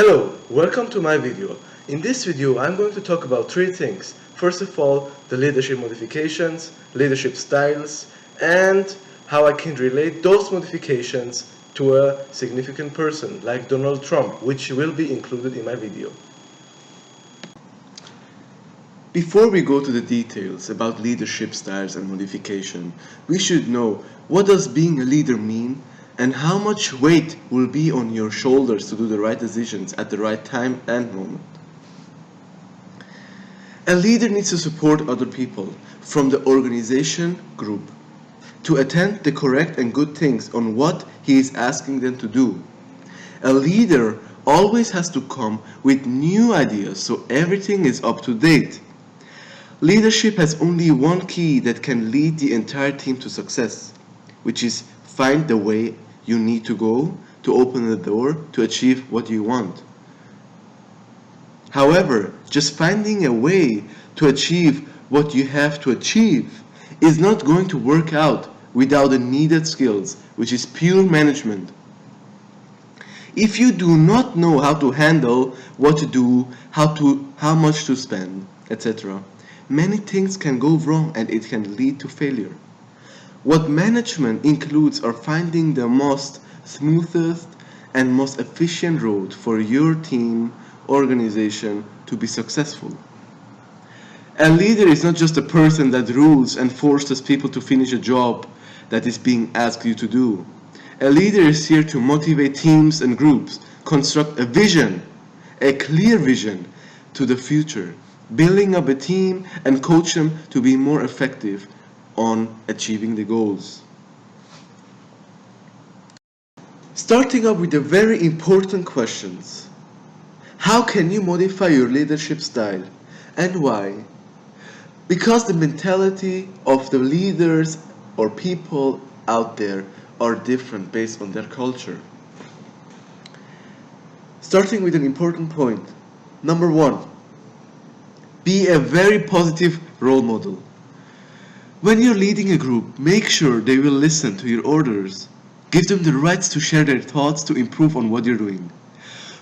Hello, welcome to my video. In this video, I'm going to talk about three things. First of all, the leadership modifications, leadership styles, and how I can relate those modifications to a significant person like Donald Trump, which will be included in my video. Before we go to the details about leadership styles and modification, we should know what does being a leader mean and how much weight will be on your shoulders to do the right decisions at the right time and moment. A leader needs to support other people from the organization group to attend the correct and good things on what he is asking them to do. A leader always has to come with new ideas so everything is up to date. Leadership has only one key that can lead the entire team to success, which is find the way you need to go to open the door to achieve what you want. However, just finding a way to achieve what you have to achieve is not going to work out without the needed skills, which is pure management. If you do not know how to handle what to do, how much to spend, etc., many things can go wrong and it can lead to failure. What management includes are finding the most smoothest and most efficient road for your team organization to be successful. A leader is not just a person that rules and forces people to finish a job that is being asked you to do. A leader is here to motivate teams and groups, construct a vision, a clear vision to the future, building up a team and coach them to be more effective on achieving the goals. Starting up with the very important questions. How can you modify your leadership style and why? Because the mentality of the leaders or people out there are different based on their culture. Starting with an important point. Number one, be a very positive role model. When you're leading a group, make sure they will listen to your orders. Give them the rights to share their thoughts to improve on what you're doing.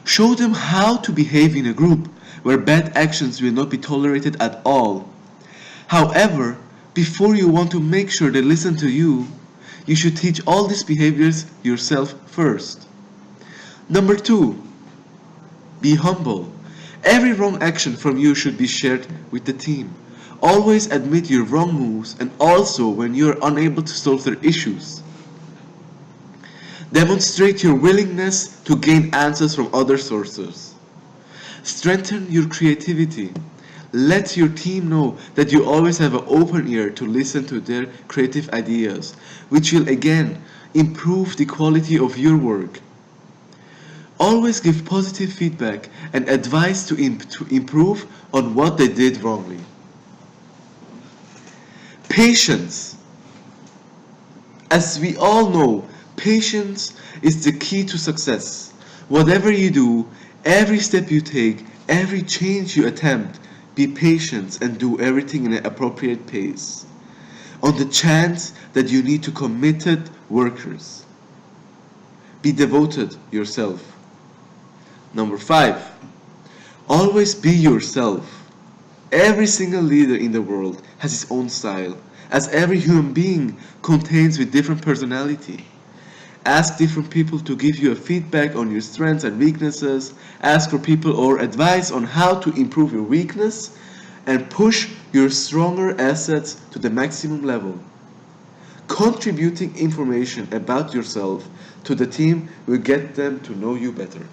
Show them how to behave in a group where bad actions will not be tolerated at all. However, before you want to make sure they listen to you, you should teach all these behaviors yourself first. Number two, be humble. Every wrong action from you should be shared with the team. Always admit your wrong moves and also when you are unable to solve their issues. Demonstrate your willingness to gain answers from other sources. Strengthen your creativity. Let your team know that you always have an open ear to listen to their creative ideas, which will again improve the quality of your work. Always give positive feedback and advice to improve on what they did wrongly. Patience. As we all know, patience is the key to success. Whatever you do, every step you take, every change you attempt, be patient and do everything in an appropriate pace. On the chance that you need to committed workers. Be devoted yourself. Number 5. Always be yourself. Every single leader in the world has his own style, as every human being contains with different personality. Ask different people to give you a feedback on your strengths and weaknesses. Ask for people or advice on how to improve your weakness and push your stronger assets to the maximum level. Contributing information about yourself to the team will get them to know you better.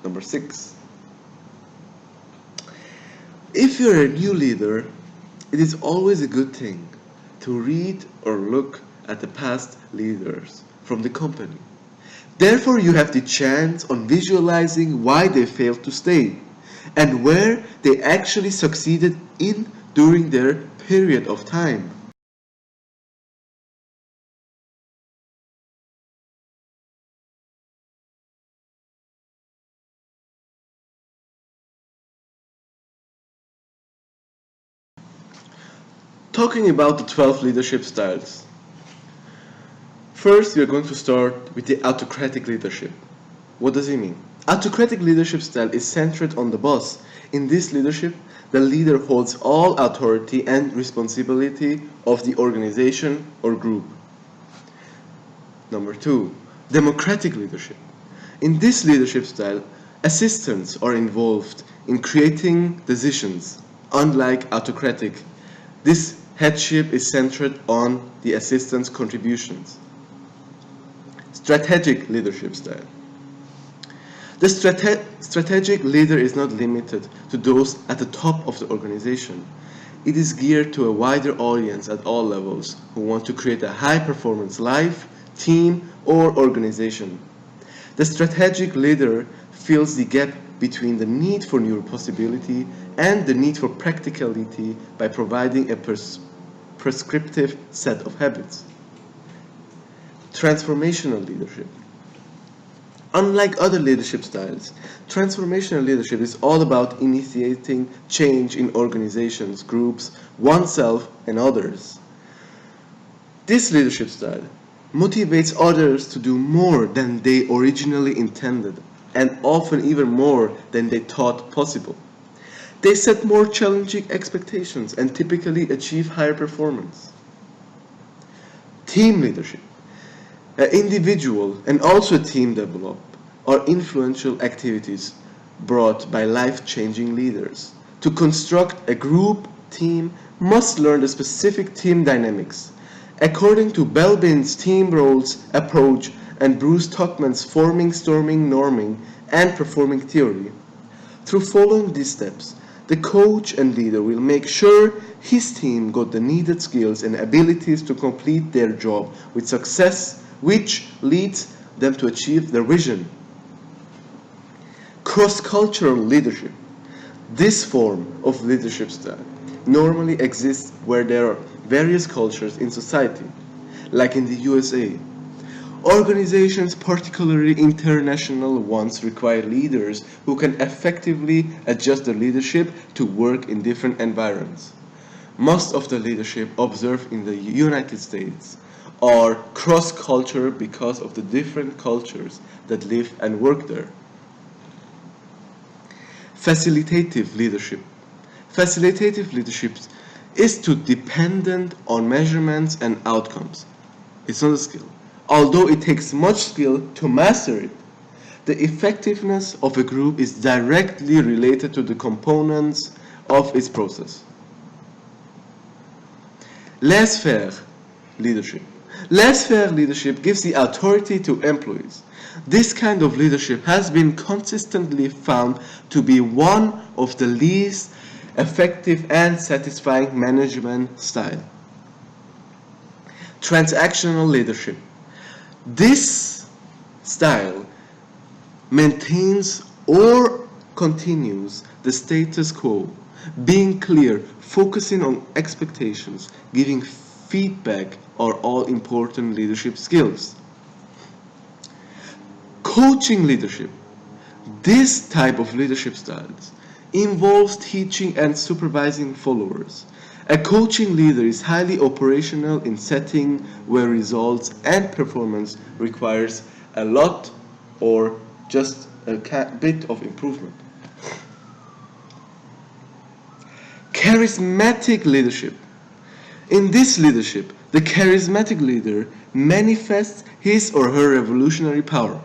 Number 6. If you're a new leader, it is always a good thing to read or look at the past leaders from the company. Therefore, you have the chance on visualizing why they failed to stay and where they actually succeeded in during their period of time. Talking about the 12 leadership styles. First, we are going to start with the autocratic leadership. What does he mean? Autocratic leadership style is centered on the boss. In this leadership, the leader holds all authority and responsibility of the organization or group. Number 2, democratic leadership. In this leadership style, assistants are involved in creating decisions. Unlike autocratic, this headship is centered on the assistant's contributions. Strategic leadership style. The strategic leader is not limited to those at the top of the organization. It is geared to a wider audience at all levels who want to create a high-performance life, team, or organization. The strategic leader fills the gap between the need for new possibility and the need for practicality by providing a prescriptive set of habits. Transformational leadership. Unlike other leadership styles, transformational leadership is all about initiating change in organizations, groups, oneself, and others. This leadership style motivates others to do more than they originally intended, and often even more than they thought possible. They set more challenging expectations and typically achieve higher performance. Team leadership. An individual and also a team develop are influential activities brought by life-changing leaders. To construct a group team must learn the specific team dynamics. According to Belbin's team roles approach and Bruce Tuckman's forming, storming, norming, and performing theory, through following these steps, the coach and leader will make sure his team got the needed skills and abilities to complete their job with success, which leads them to achieve their vision. Cross-cultural leadership. This form of leadership style normally exists where there are various cultures in society, like in the USA. Organizations, particularly international ones, require leaders who can effectively adjust their leadership to work in different environments. Most of the leadership observed in the United States are cross-cultural because of the different cultures that live and work there. Facilitative leadership. Facilitative leadership is too dependent on measurements and outcomes. It's not a skill. Although it takes much skill to master it, the effectiveness of a group is directly related to the components of its process. Laissez-faire leadership. Laissez-faire leadership gives the authority to employees. This kind of leadership has been consistently found to be one of the least effective and satisfying management style. Transactional leadership. This style maintains or continues the status quo, being clear, focusing on expectations, giving feedback are all important leadership skills. Coaching leadership. This type of leadership styles involves teaching and supervising followers. A coaching leader is highly operational in setting where results and performance requires a lot or just a bit of improvement. Charismatic leadership. In this leadership, the charismatic leader manifests his or her revolutionary power.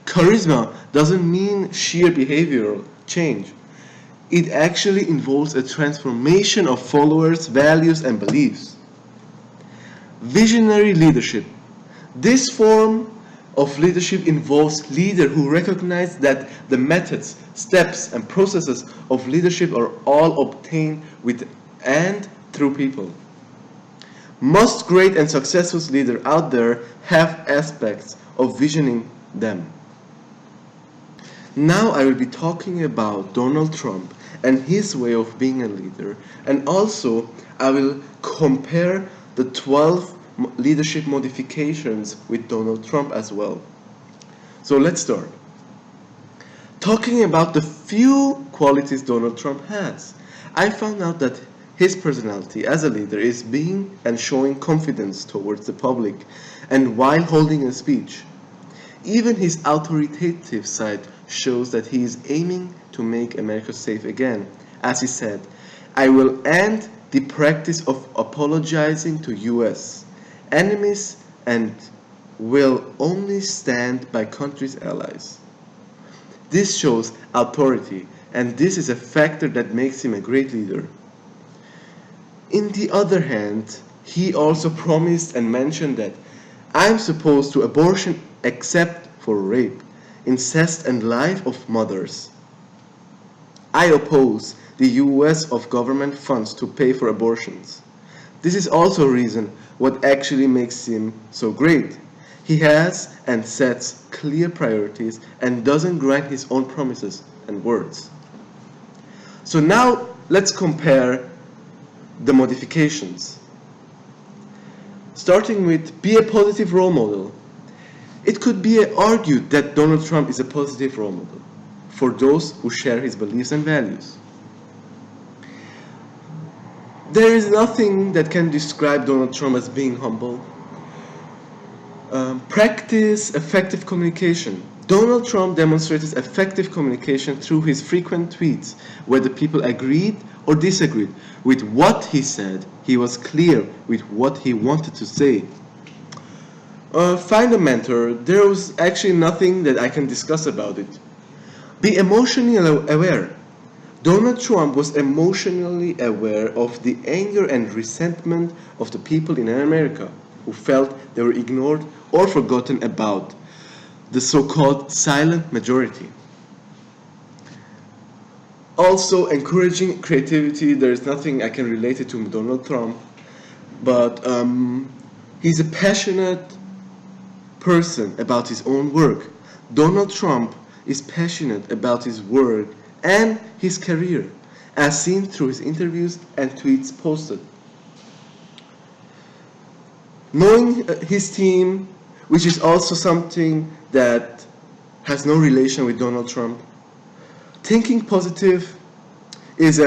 Charisma doesn't mean sheer behavioral change. It actually involves a transformation of followers' values and beliefs. Visionary leadership. This form of leadership involves leaders who recognize that the methods, steps, and processes of leadership are all obtained with and through people. Most great and successful leaders out there have aspects of visioning them. Now I will be talking about Donald Trump and his way of being a leader, and also I will compare the 12 leadership modifications with Donald Trump as well. So let's start. Talking about the few qualities Donald Trump has, I found out that his personality as a leader is being and showing confidence towards the public and while holding a speech. Even his authoritative side shows that he is aiming to make America safe again. As he said, I will end the practice of apologizing to US enemies and will only stand by countries' allies. This shows authority, and this is a factor that makes him a great leader. In the other hand, he also promised and mentioned that I'm supposed to abortion except for rape, incest, and life of mothers. I oppose the use of government funds to pay for abortions. This is also a reason what actually makes him so great. He has and sets clear priorities and doesn't grant his own promises and words. So now let's compare the modifications. Starting with be a positive role model. It could be argued that Donald Trump is a positive role model for those who share his beliefs and values. There is nothing that can describe Donald Trump as being humble. Practice effective communication. Donald Trump demonstrated effective communication through his frequent tweets, whether people agreed or disagreed with what he said. He was clear with what he wanted to say. Find a mentor. There was actually nothing that I can discuss about it. Be emotionally aware. Donald Trump was emotionally aware of the anger and resentment of the people in America who felt they were ignored or forgotten about, the so-called silent majority. Also, encouraging creativity. There is nothing I can relate it to Donald Trump, but he's a passionate person about his own work. Donald Trump is passionate about his work and his career, as seen through his interviews and tweets posted. Knowing his team, which is also something that has no relation with Donald Trump. Thinking positive is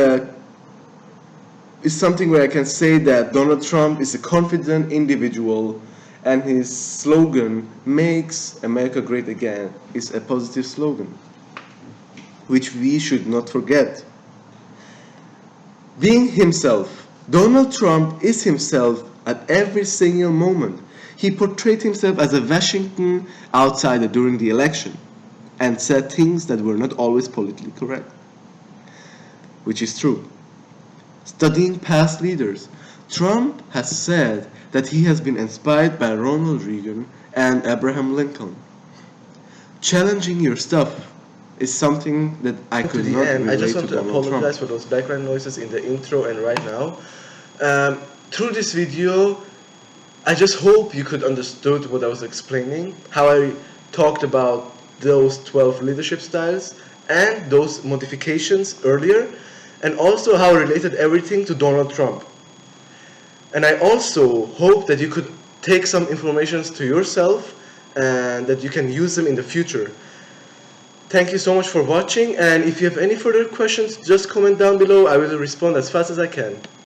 something where I can say that Donald Trump is a confident individual, and his slogan, "Makes America Great Again," is a positive slogan, which we should not forget. Being himself. Donald Trump is himself at every single moment. He portrayed himself as a Washington outsider during the election and said things that were not always politically correct, which is true. Studying past leaders. Trump has said that he has been inspired by Ronald Reagan and Abraham Lincoln. Challenging your stuff is something that I could not relate I just want to to Donald apologize Trump. for those background noises in the intro and right now. Through this video, I just hope you could understood what I was explaining, how I talked about those 12 leadership styles and those modifications earlier, and also how I related everything to Donald Trump. And I also hope that you could take some information to yourself and that you can use them in the future. Thank you so much for watching, and if you have any further questions, just comment down below. I will respond as fast as I can.